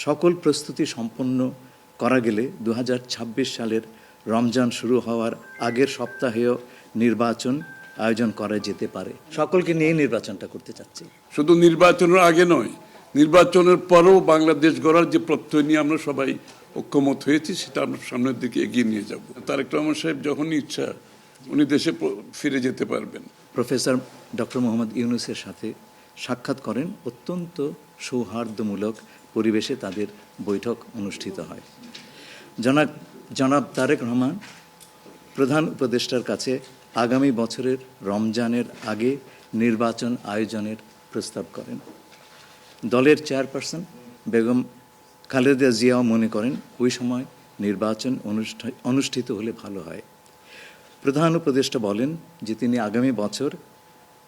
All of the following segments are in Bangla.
সকল প্রস্তুতি সম্পন্ন করা গেলে 2026 সালের রমজান শুরু হওয়ার আগের সপ্তাহেও নির্বাচন আয়োজন করা যেতে পারে। সকলকে নিয়ে নির্বাচনটা করতে চাচ্ছি। শুধু নির্বাচনের আগে নয়, নির্বাচনের পরেও বাংলাদেশ গড়ার যে প্রত্যয় নিয়ে আমরা সবাই ঐক্যমত হয়েছি, সেটা আমরা সামনের দিকে এগিয়ে নিয়ে যাব। তারেক রহমান সাহেব যখনই ইচ্ছা উনি দেশে ফিরে যেতে পারবেন। প্রফেসর ডক্টর মোহাম্মদ ইউনূসের সাথে সাক্ষাৎ করেন। অত্যন্ত সৌহার্দ্যমূলক পরিবেশে তাদের বৈঠক অনুষ্ঠিত হয়। জনাব তারেক রহমান প্রধান উপদেষ্টার কাছে আগামী বছরের রমজানের আগে নির্বাচন আয়োজনের প্রস্তাব করেন। দলের চেয়ারপারসন বেগম খালেদা জিয়াও মনে করেন ওই সময় নির্বাচন অনুষ্ঠিত হলে ভালো হয়। প্রধান উপদেষ্টা বলেন যে তিনি আগামী বছর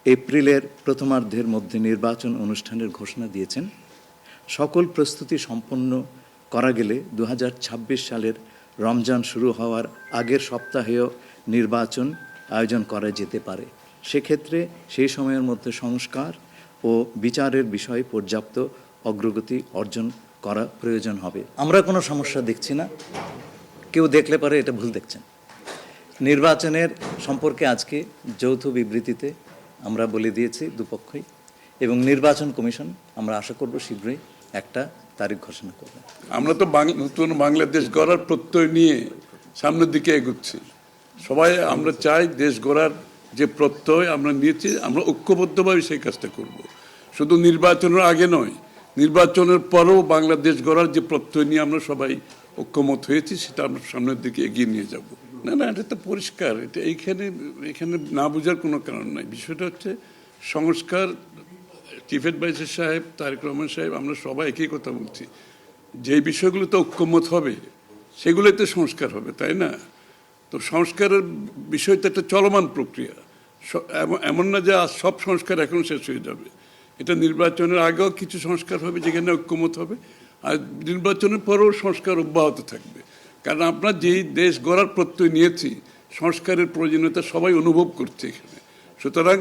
এপ্রিলের প্রথমার্ধের মধ্যে নির্বাচন অনুষ্ঠানের ঘোষণা দিয়েছেন। সকল প্রস্তুতি সম্পন্ন করা গেলে 2026 সালের রমজান শুরু হওয়ার আগের সপ্তাহেও নির্বাচন আয়োজন করা যেতে পারে। সেক্ষেত্রে সেই সময়ের মধ্যে সংস্কার ও বিচারের বিষয়ে পর্যাপ্ত অগ্রগতি অর্জন করা প্রয়োজন হবে। আমরা কোনো সমস্যা দেখছি না, কেউ দেখলে পারে এটা ভুল দেখছেন। নির্বাচনের সম্পর্কে আজকে যৌথ বিবৃতিতে আমরা বলে দিয়েছি দুপক্ষই, এবং নির্বাচন কমিশন আমরা আশা করব শীঘ্রই একটা তারিখ ঘোষণা করবে। আমরা তো নতুন বাংলাদেশ গড়ার প্রত্যয় নিয়ে সামনের দিকে এগোচ্ছি। সবাই আমরা চাই দেশ গড়ার যে প্রত্যয় আমরা নিয়েছি, আমরা ঐক্যবদ্ধভাবে সেই কাজটা করব। শুধু নির্বাচনের আগে নয়, নির্বাচনের পরেও বাংলাদেশ গড়ার যে প্রত্যয় নিয়ে আমরা সবাই ঐক্যমত হয়েছি, সেটা আমরা সামনের দিকে এগিয়ে নিয়ে যাব। না, এটা তো পরিষ্কার। এটা এখানে না বোঝার কোনো কারণ নাই। বিষয়টা হচ্ছে সংস্কার। চিফ অ্যাডভাইজার সাহেব, তারেক রহমান সাহেব, আমরা সবাই একই কথা বলছি। যে বিষয়গুলোতে ঐক্যমত হবে সেগুলোতে সংস্কার হবে, তাই না? তো সংস্কারের বিষয়টা একটা চলমান প্রক্রিয়া। এমন না যে সব সংস্কার এখন শেষ হয়ে যাবে। এটা নির্বাচনের আগেও কিছু সংস্কার হবে যেখানে ঐক্যমত হবে, আর নির্বাচনের পরেও সংস্কার অব্যাহত থাকবে। কারণ আমরা যেই দেশ গড়ার প্রত্যয় নিয়েছি, সংস্কারের প্রয়োজনীয়তা সবাই অনুভব করছে এখানে। সুতরাং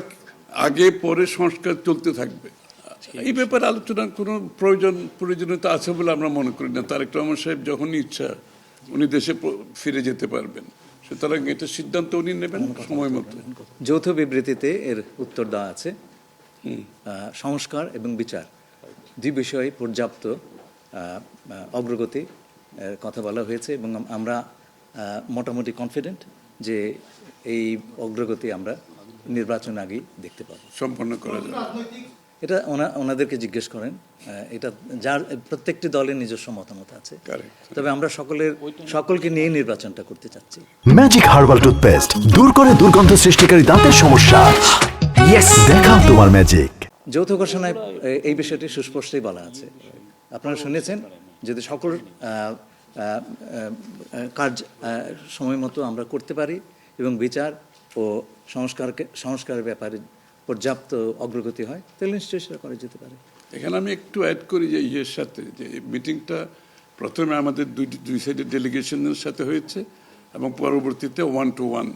আগে পরে সংস্কার চলতে থাকবে। এই ব্যাপারে আলোচনার কোনো প্রয়োজনীয়তা আছে বলে আমরা মনে করি না। তারেক রহমান সাহেব যখনই ইচ্ছা উনি দেশে ফিরে যেতে পারবেন। সুতরাং এটা সিদ্ধান্ত উনি নেবেন সময় মতো। যৌথ বিবৃতিতে এর উত্তর দেওয়া আছে। সংস্কার এবং বিচার দুই বিষয়ে পর্যাপ্ত অগ্রগতি কথা বলা হয়েছে, এবং আমরা মোটামুটি কনফিডেন্ট যে এই অগ্রগতি আমরা নির্বাচন আগেই দেখতে পাবো, সম্পন্ন করা যাবে। এটা ওনাদেরকে জিজ্ঞেস করেন। এটা যার প্রত্যেকটি দলের নিজস্ব মতামত আছে, তবে আমরা সকলকে নিয়ে নির্বাচনটা করতে চাচ্ছি। ম্যাজিক হার্বাল টুথপেস্ট দূর করে দুর্গন্ধ সৃষ্টিকারী দাঁতের সমস্যা। ইয়েস, দেখাও তোমার ম্যাজিক। যৌথ ঘোষণায় এই বিষয়টি সুস্পষ্টই বলা আছে। আপনারা শুনেছেন, যদি সকল কাজ সময় মতো আমরা করতে পারি এবং বিচার ও সংস্কারের ব্যাপারে পর্যাপ্ত অগ্রগতি হয়, তাহলে নিশ্চয়ই সেটা করা যেতে পারে। এখানে আমি একটু অ্যাড করি যে ইয়ের সাথে, যে মিটিংটা প্রথমে আমাদের দুই সাইডের ডেলিগেশনের সাথে হয়েছে, এবং পরবর্তীতে 1 to 1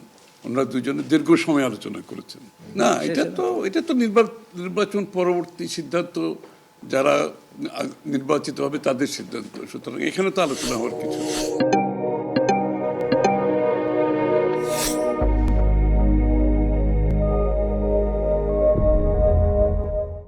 ওনারা দুজনে দীর্ঘ সময় আলোচনা করেছেন। না, এটা তো নির্বাচন পরবর্তী সিদ্ধান্ত, যারা নির্বাচিত হবে তাদের সিদ্ধান্ত। সুতরাং এখানে তো আলোচনা হওয়ার কিছু।